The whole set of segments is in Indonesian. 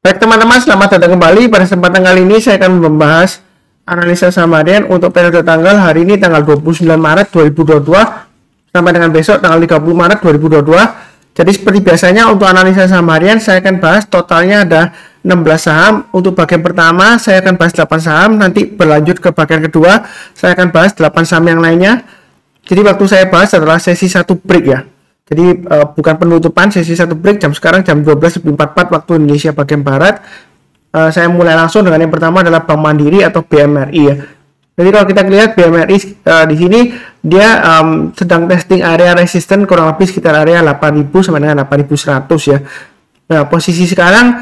Baik teman-teman, selamat datang kembali. Pada kesempatan kali ini saya akan membahas analisa saham harian untuk periode tanggal hari ini tanggal 29 Maret 2022 sampai dengan besok tanggal 30 Maret 2022. Jadi seperti biasanya untuk analisa saham harian saya akan bahas totalnya ada 16 saham. Untuk bagian pertama saya akan bahas 8 saham, nanti berlanjut ke bagian kedua saya akan bahas 8 saham yang lainnya. Jadi waktu saya bahas adalah sesi 1 break ya. Jadi bukan penutupan, sesi 1 break sekarang jam 12.44 waktu Indonesia bagian Barat. Saya mulai langsung dengan yang pertama adalah Bank Mandiri atau BMRI ya. Jadi kalau kita lihat BMRI di sini dia sedang testing area resisten kurang lebih sekitar area 8.000 sampai dengan 8.100 ya. Nah posisi sekarang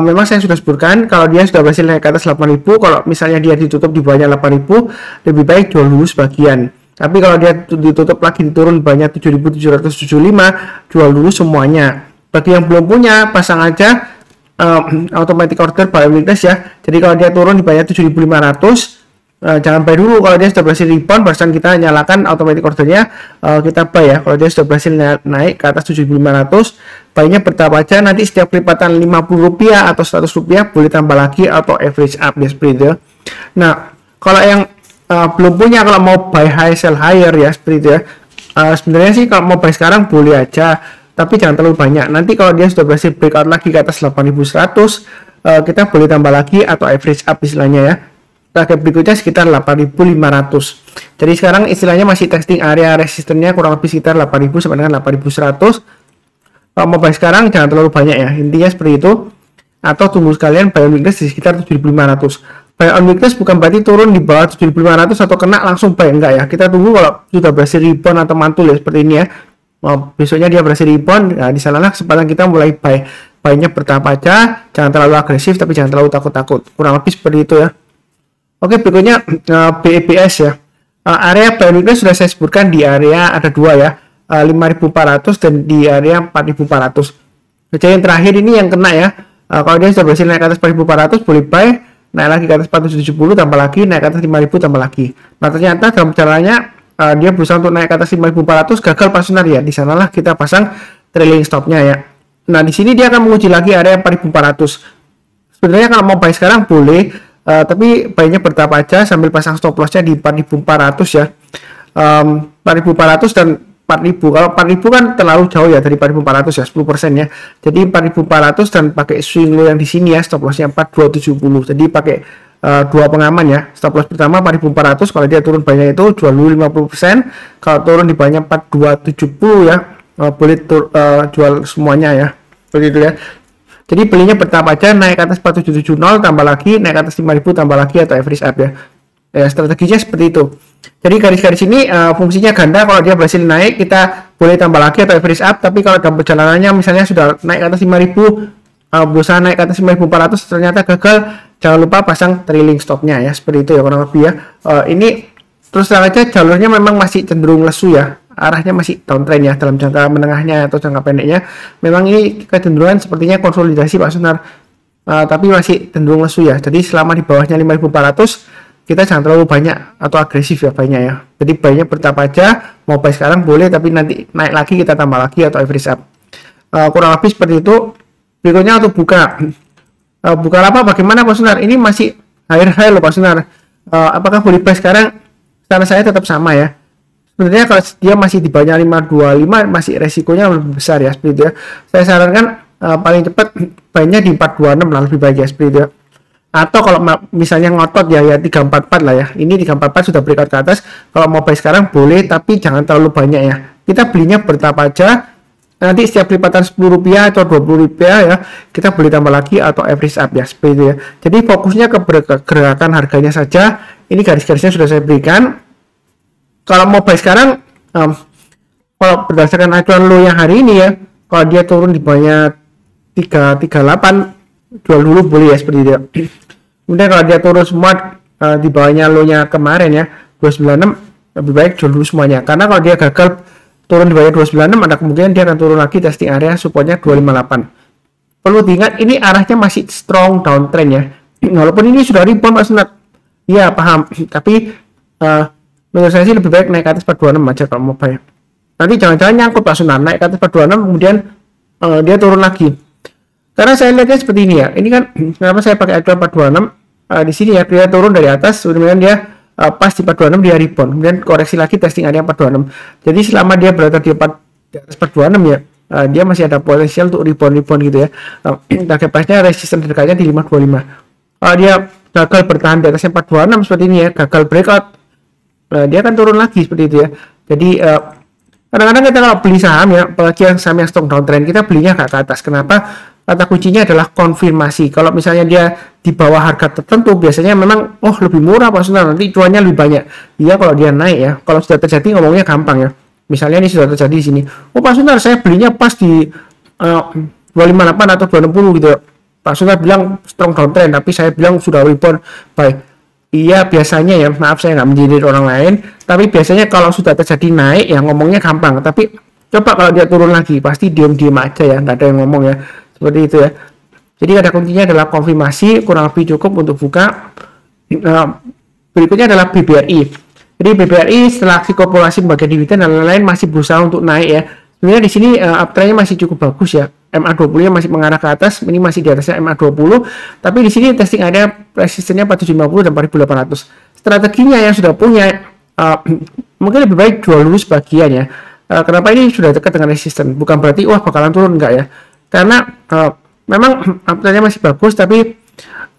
memang saya sudah sebutkan kalau dia sudah berhasil naik ke atas 8.000, kalau misalnya dia ditutup di bawahnya 8.000 lebih baik jual dulu sebagian. Tapi kalau dia ditutup lagi turun banyak 7.775, jual dulu semuanya. Bagi yang belum punya, pasang aja automatic order buy weakness ya. Jadi kalau dia turun di banyak 7.500, jangan buy dulu. Kalau dia sudah berhasil rebound, barusan kita nyalakan automatic ordernya, kita buy ya. Kalau dia sudah berhasil naik ke atas 7.500, buy-nya bertahap aja. Nanti setiap kelipatan Rp50 atau Rp100 boleh tambah lagi atau average up ya seperti itu. Nah, kalau yang belum punya, kalau mau buy high sell higher ya seperti itu ya, sebenarnya sih kalau mau buy sekarang boleh aja, tapi jangan terlalu banyak. Nanti kalau dia sudah berhasil breakout lagi ke atas 8.100, kita boleh tambah lagi atau average up istilahnya ya. Target berikutnya sekitar 8.500. Jadi sekarang istilahnya masih testing area resistennya kurang lebih sekitar 8.000 sampai dengan 8.100. Kalau mau buy sekarang jangan terlalu banyak ya, intinya seperti itu. Atau tunggu sekalian buy on weakness di sekitar 7.500. Buy on weakness bukan berarti turun di bawah 7.500 atau kena langsung buy, enggak ya. Kita tunggu kalau sudah berhasil rebound atau mantul ya seperti ini ya. Besoknya dia berhasil rebound, nah di sanalah kesempatan kita mulai buy. Buy-nya bertahap aja, jangan terlalu agresif tapi jangan terlalu takut-takut. Kurang lebih seperti itu ya. Oke, berikutnya BEBS ya. Area buy on weakness sudah saya sebutkan, di area ada dua ya, 5.400 dan di area 4.400. Jadi yang terakhir ini yang kena ya. Kalau dia sudah berhasil naik ke atas 4.400 boleh buy, naik lagi ke atas 470 tambah lagi, naik ke atas 5.000 tambah lagi. Nah ternyata dalam perjalanannya dia berusaha untuk naik ke atas 5.400, gagal pasang ya. Di sanalah kita pasang trailing stopnya ya. Nah di sini dia akan menguji lagi area 4.400. Sebenarnya kalau mau buy sekarang boleh, tapi buy-nya bertahap aja sambil pasang stop lossnya di 4.400 ya. 4.400 dan 4.000. Kalau 4.000 kan terlalu jauh ya dari 4.400 ya, 10% ya. Jadi 4.400 dan pakai swing low yang di sini ya, stop lossnya 4.270. Jadi pakai dua pengaman ya. Stop loss pertama 4.400, kalau dia turun banyak itu jual dulu 50%. Kalau turun di banyak 4.270 ya, boleh jual semuanya ya. Seperti itu ya. Jadi belinya bertahap aja, naik ke atas 4.770 tambah lagi, naik ke atas 5.000 tambah lagi atau average up ya. Ya, strateginya seperti itu. Jadi garis-garis ini fungsinya ganda. Kalau dia berhasil naik kita boleh tambah lagi atau average up, tapi kalau dalam perjalanannya misalnya sudah naik ke atas 5.000, berusaha naik ke atas 5.400 ternyata gagal, jangan lupa pasang trailing stopnya ya, seperti itu ya kurang lebih ya. Ini terus terang aja jalurnya memang masih cenderung lesu ya, arahnya masih downtrend ya dalam jangka menengahnya atau jangka pendeknya. Memang ini kecenderungan sepertinya konsolidasi Pak Sunar, tapi masih cenderung lesu ya. Jadi selama di bawahnya 5.400 kita jangan terlalu banyak atau agresif ya buy-nya ya. Jadi buy-nya bertahap aja, mau buy sekarang boleh tapi nanti naik lagi kita tambah lagi atau average up. Kurang lebih seperti itu. Berikutnya untuk buka. Buka apa bagaimana Pak Sunar? Ini masih high loh Pak Sunar. Apakah boleh buy sekarang? Karena saya tetap sama ya. Sebenarnya kalau dia masih di bawahnya 525 masih resikonya lebih besar ya seperti itu ya. Saya sarankan paling cepat buy-nya di 426 lah lebih baik ya seperti itu ya. Atau kalau misalnya ngotot ya 344 lah ya. Ini 344 sudah breakout ke atas. Kalau mau buy sekarang boleh tapi jangan terlalu banyak ya. Kita belinya bertahap aja. Nanti setiap lipatan Rp10 atau Rp20 ya, kita boleh tambah lagi atau average up ya seperti itu ya. Jadi fokusnya ke pergerakan harganya saja. Ini garis-garisnya sudah saya berikan. Kalau mau buy sekarang, kalau berdasarkan acuan low yang hari ini ya, kalau dia turun di bawahnya 338 jual dulu boleh ya seperti itu ya. Kemudian kalau dia turun semua di bawahnya low-nya kemarin ya 296, lebih baik jual dulu semuanya. Karena kalau dia gagal turun di bawah 296 ada kemungkinan dia akan turun lagi testing area supportnya 258. Perlu diingat ini arahnya masih strong downtrend ya. Walaupun ini sudah rebound Mas Nat. Iya paham. Tapi menurut saya sih lebih baik naik ke atas 426 aja kalau mau buy. Nanti jangan-jangan nyangkut Pak Sunan naik ke atas 426 kemudian dia turun lagi. Karena saya lihatnya seperti ini ya. Ini kan kenapa saya pakai acuan 426 di sini ya, dia turun dari atas, kemudian dia pas di 426 dia rebound, kemudian koreksi lagi testing area 426. Jadi selama dia berada di atas 426 ya, dia masih ada potensial untuk rebound gitu ya. Target price-nya resistance dekatnya di 525. Kalau dia gagal bertahan di atasnya 426 seperti ini ya, gagal breakout, dia akan turun lagi seperti itu ya. Jadi kadang-kadang kita kalau beli saham ya, apalagi yang saham yang strong downtrend, kita belinya agak ke atas. Kenapa? Kata kuncinya adalah konfirmasi. Kalau misalnya dia di bawah harga tertentu, biasanya memang lebih murah Pak Sunar, nanti cuannya lebih banyak. Iya kalau dia naik ya. Kalau sudah terjadi ngomongnya gampang ya. Misalnya ini sudah terjadi di sini. Pak Sunar, saya belinya pas di 258 atau 260 gitu ya. Pak Sunar bilang strong downtrend, tapi saya bilang sudah rebound. Baik. Iya biasanya ya, maaf saya nggak menjadi orang lain, tapi biasanya kalau sudah terjadi naik ya ngomongnya gampang. Tapi coba kalau dia turun lagi, pasti diem-diem aja ya, nggak ada yang ngomong ya. Seperti itu ya. Jadi kata kuncinya adalah konfirmasi, kurang lebih cukup untuk buka. Berikutnya adalah BBRI. Jadi BBRI setelah aksi korporasi bagian dividen dan lain-lain masih berusaha untuk naik ya. Sebenarnya di sini uptrendnya masih cukup bagus ya. MA20 nya masih mengarah ke atas, ini masih di atasnya MA20. Tapi di sini testing area resistennya 4750 dan 4800. Strateginya yang sudah punya mungkin lebih baik jual dulu sebagian ya. Kenapa ini sudah dekat dengan resisten? Bukan berarti wah bakalan turun, enggak ya. Karena memang uptrendnya masih bagus, tapi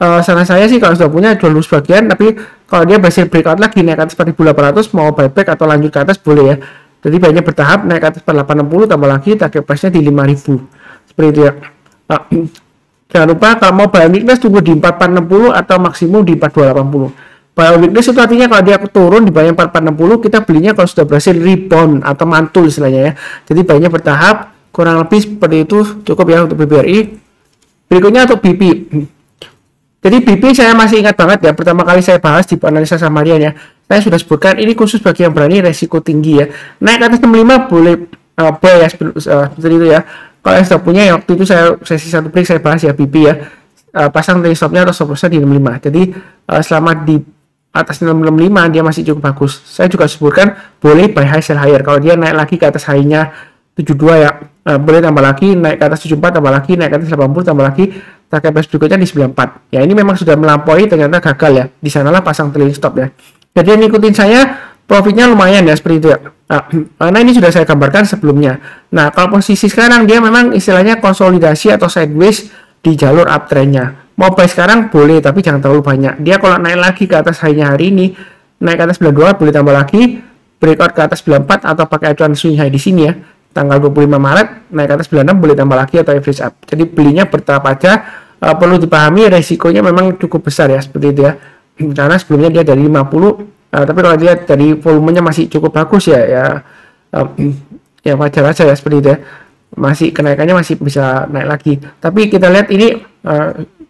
saran saya sih kalau sudah punya jual dulu sebagian, tapi kalau dia berhasil breakout lagi naik ke atas 4800 mau buyback atau lanjut ke atas boleh ya. Jadi banyak bertahap naik ke atas 4860 tambah lagi target price-nya di 5000 seperti itu ya. Jangan lupa kalau mau buy weakness tunggu di 4460 atau maksimum di 4280. Buy weakness itu artinya kalau dia turun di bawah 4460 kita belinya kalau sudah berhasil rebound atau mantul istilahnya ya. Jadi buynya bertahap, kurang lebih seperti itu cukup ya untuk BBRI. Berikutnya untuk BP. Jadi BP saya masih ingat banget ya, pertama kali saya bahas di analisa samarian ya, saya sudah sebutkan ini khusus bagi yang berani resiko tinggi ya. Naik ke atas 65 boleh buy ya, seperti itu ya. Kalau yang sudah punya ya, waktu itu saya sesi satu break saya bahas ya BP ya, pasang trailing stopnya atau stop lossnya di 65. Jadi selama di atas 65 dia masih cukup bagus. Saya juga sebutkan boleh buy high sell higher. Kalau dia naik lagi ke atas high-nya 72 ya, boleh tambah lagi, naik ke atas 74 tambah lagi, naik ke atas 80 tambah lagi, target price berikutnya di 94. Ya ini memang sudah melampaui, ternyata gagal ya. Di sanalah pasang trailing stop ya. Jadi yang ngikutin saya profitnya lumayan ya seperti itu ya. Nah ini sudah saya gambarkan sebelumnya. Nah kalau posisi sekarang dia memang istilahnya konsolidasi atau sideways di jalur uptrendnya. Mau buy sekarang boleh, tapi jangan terlalu banyak. Dia kalau naik lagi ke atas high-nya hari ini, naik ke atas 92 boleh tambah lagi, breakout ke atas 94 atau pakai acuan swing high di sini ya. Tanggal 25 Maret naik ke atas 96 boleh tambah lagi atau average up. Jadi belinya bertahap aja. Perlu dipahami resikonya memang cukup besar ya seperti itu ya. Karena sebelumnya dia dari 50, tapi kalau dia dari volumenya masih cukup bagus ya ya wajar aja ya seperti itu ya. Masih kenaikannya masih bisa naik lagi. Tapi kita lihat ini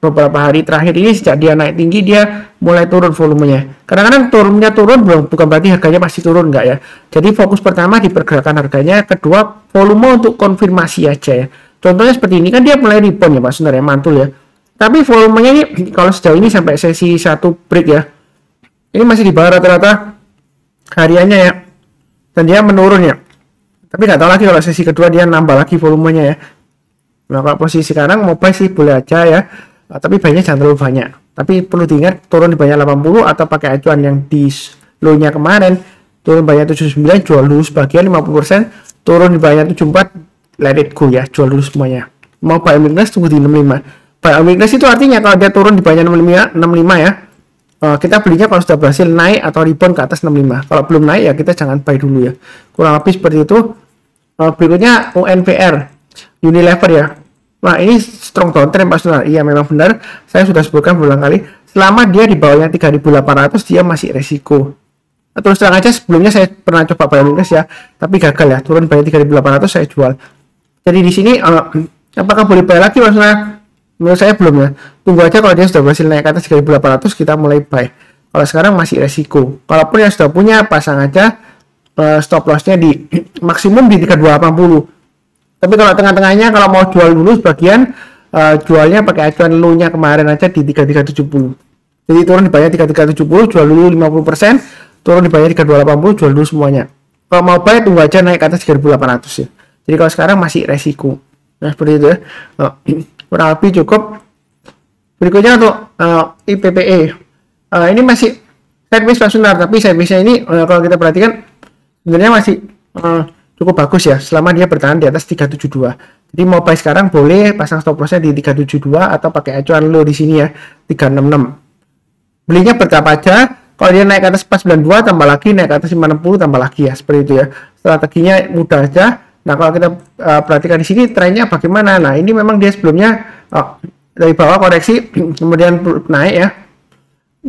beberapa hari terakhir ini sejak dia naik tinggi dia mulai turun volumenya. Kadang-kadang turunnya turun bukan berarti harganya pasti turun, enggak ya. Jadi fokus pertama di pergerakan harganya, kedua volume untuk konfirmasi aja ya. Contohnya seperti ini kan dia mulai rebound ya Mas, sebenarnya mantul ya. Tapi volumenya ini kalau sejauh ini sampai sesi 1 break ya. Ini masih di bawah rata-rata hariannya ya. Dan dia menurun ya. Tapi nggak tahu lagi kalau sesi kedua dia nambah lagi volumenya ya. Nah kalau posisi sekarang mau buy sih boleh aja ya. Tapi banyak jangan terlalu banyak. Tapi perlu diingat turun di banyak 80 atau pakai acuan yang di low-nya kemarin. Turun banyak 79 jual dulu sebagian 50%. Turun di banyak 74 let it go ya, jual dulu semuanya. Mau buy weakness tunggu di 65. Buy weakness itu artinya kalau dia turun di banyak 65 ya, kita belinya kalau sudah berhasil naik atau rebound ke atas 65. Kalau belum naik ya kita jangan buy dulu ya. Kurang lebih seperti itu. Berikutnya UNPR Unilever ya. Nah ini strong downtrend Pak Sunar. Iya memang benar. Saya sudah sebutkan berulang kali. Selama dia di bawahnya 3.800 dia masih resiko. Terus terang aja sebelumnya saya pernah coba buy weakness ya, tapi gagal ya. Turun banyak 3.800 saya jual. Jadi di sini apakah boleh buy lagi Pak Sunar? Menurut saya belum ya. Tunggu aja kalau dia sudah berhasil naik ke atas 3.800 kita mulai buy. Kalau sekarang masih resiko. Kalaupun yang sudah punya pasang aja stop lossnya di maksimum di 3280. Tapi kalau tengah-tengahnya kalau mau jual dulu sebagian jualnya pakai acuan low-nya kemarin aja di 3370. Jadi turun di banyak 3370 jual dulu 50%, turun di banyak 3280 jual dulu semuanya. Kalau mau buy tunggu aja naik ke atas 3800 ya. Jadi kalau sekarang masih resiko. Nah seperti itu ya. kurang lebih cukup. Berikutnya untuk IPPE, ini masih sideways Pak Sunar, tapi sidewaysnya ini kalau kita perhatikan sebenarnya masih cukup bagus ya selama dia bertahan di atas 372. Jadi mau buy sekarang boleh pasang stop lossnya di 372 atau pakai acuan low di sini ya 366. Belinya bertahap aja. Kalau dia naik ke atas 492 tambah lagi, naik ke atas 560 tambah lagi ya, seperti itu ya. Strateginya mudah aja. Nah, kalau kita perhatikan di sini trennya bagaimana? Nah, ini memang dia sebelumnya dari bawah koreksi kemudian naik ya.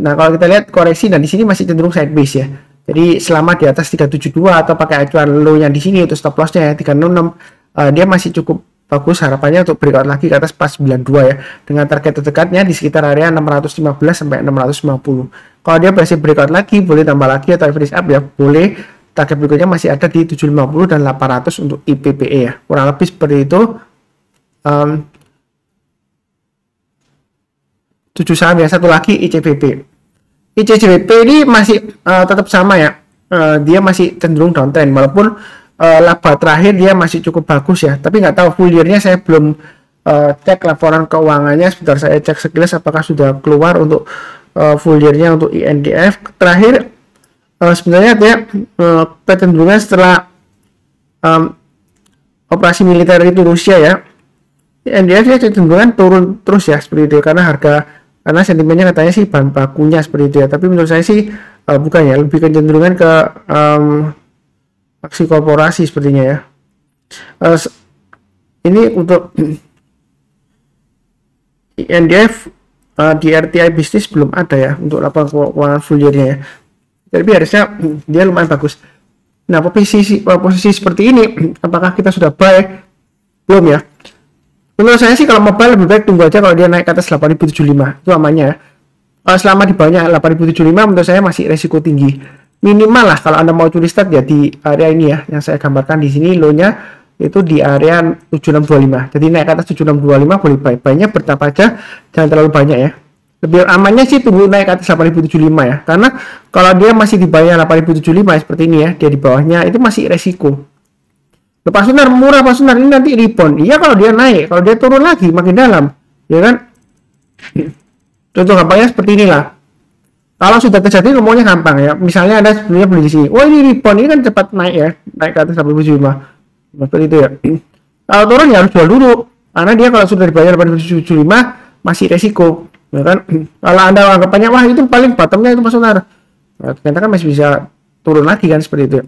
Nah, kalau kita lihat koreksi, nah di sini masih cenderung sideways ya. Jadi selama di atas 372 atau pakai acuan low-nya di sini untuk stop loss-nya ya 366, dia masih cukup bagus, harapannya untuk breakout lagi ke atas 492 ya, dengan target terdekatnya di sekitar area 615 sampai 650. Kalau dia berhasil breakout lagi, boleh tambah lagi atau average up ya, boleh. Target berikutnya masih ada di 750 dan 800 untuk IPPE ya, kurang lebih seperti itu. 7 saham ya, satu lagi ICBP. ICBP ini masih tetap sama ya, dia masih cenderung downtrend walaupun laba terakhir dia masih cukup bagus ya, tapi nggak tahu full year-nya saya belum cek laporan keuangannya. Sebentar saya cek sekilas apakah sudah keluar untuk full year-nya untuk INDF. Terakhir sebenarnya dia kecenderungan setelah operasi militer itu Rusia ya, INDF ya kecenderungan turun terus ya seperti itu, karena sentimennya katanya sih bahan bakunya seperti itu ya, tapi menurut saya sih bukan ya, lebih kecenderungan ke aksi korporasi sepertinya ya. Ini untuk INDF di RTI bisnis belum ada ya untuk laporan keuangan full year-nya ya. Tapi harusnya dia lumayan bagus. Nah, posisi seperti ini apakah kita sudah buy? Belum ya. Menurut saya sih kalau mau buy lebih baik tunggu aja kalau dia naik ke atas 8075, itu amannya. Selama di bawahnya 8075 menurut saya masih resiko tinggi. Minimal lah kalau Anda mau curi start ya di area ini ya, yang saya gambarkan di sini low-nya itu di area 7625. Jadi naik ke atas 7625 boleh buy. Buy-nya bertahap aja, jangan terlalu banyak ya. Lebih amannya sih tunggu naik ke atas 8075 ya. Karena kalau dia masih di bawahnya 8075 seperti ini ya, dia di bawahnya itu masih resiko. Lepas Sunar murah Pak Sunar, ini nanti rebound. Iya kalau dia naik, kalau dia turun lagi makin dalam, ya kan? Contoh gampangnya seperti inilah. Kalau sudah terjadi ngomongnya gampang ya. Misalnya Anda sebelumnya beli di sini, oh ini rebound, ini kan cepat naik ya, naik ke atas 8075. Seperti itu ya. Kalau turun ya harus jual dulu, karena dia kalau sudah dibayar 8075 masih resiko, ya kan? Kalau Anda anggapannya wah itu paling bottomnya itu Mas Sunar, nah, ternyata kan masih bisa turun lagi kan seperti itu.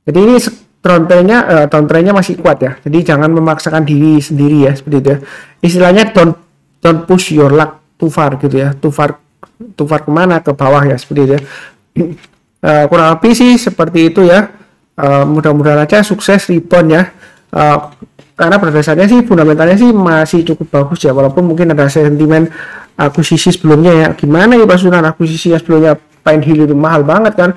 Jadi ini downtrendnya masih kuat ya. Jadi jangan memaksakan diri sendiri ya seperti itu ya. Istilahnya don't push your luck too far gitu ya. Too far kemana, ke bawah ya seperti itu ya. Kurang lebih sih seperti itu ya. Mudah-mudahan aja sukses rebound ya. Karena pada dasarnya sih fundamentalnya sih masih cukup bagus ya, walaupun mungkin ada sentimen akuisisi sebelumnya ya. Gimana ya Pak Sunan, akuisisi sebelumnya Pine Hill itu mahal banget kan.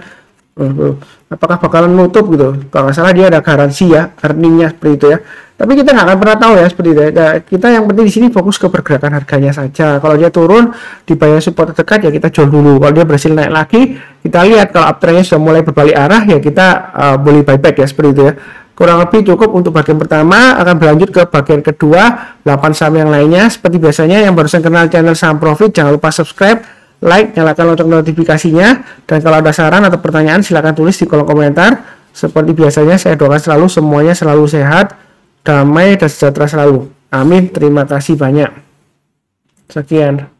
Apakah bakalan nutup gitu? Kalau nggak salah dia ada garansi ya earningnya seperti itu ya. Tapi kita nggak akan pernah tahu ya seperti itu ya. Nah, kita yang penting di sini fokus ke pergerakan harganya saja. Kalau dia turun di bawah support terdekat ya kita jual dulu. Kalau dia berhasil naik lagi, kita lihat kalau uptrendnya sudah mulai berbalik arah ya kita boleh buyback ya seperti itu ya. Kurang lebih cukup untuk bagian pertama, akan berlanjut ke bagian kedua 8 saham yang lainnya. Seperti biasanya yang barusan kenal channel Saham Profit jangan lupa subscribe, like, nyalakan lonceng notifikasinya, dan kalau ada saran atau pertanyaan silahkan tulis di kolom komentar. Seperti biasanya saya doakan selalu semuanya selalu sehat, damai, dan sejahtera selalu. Amin. Terima kasih banyak. Sekian.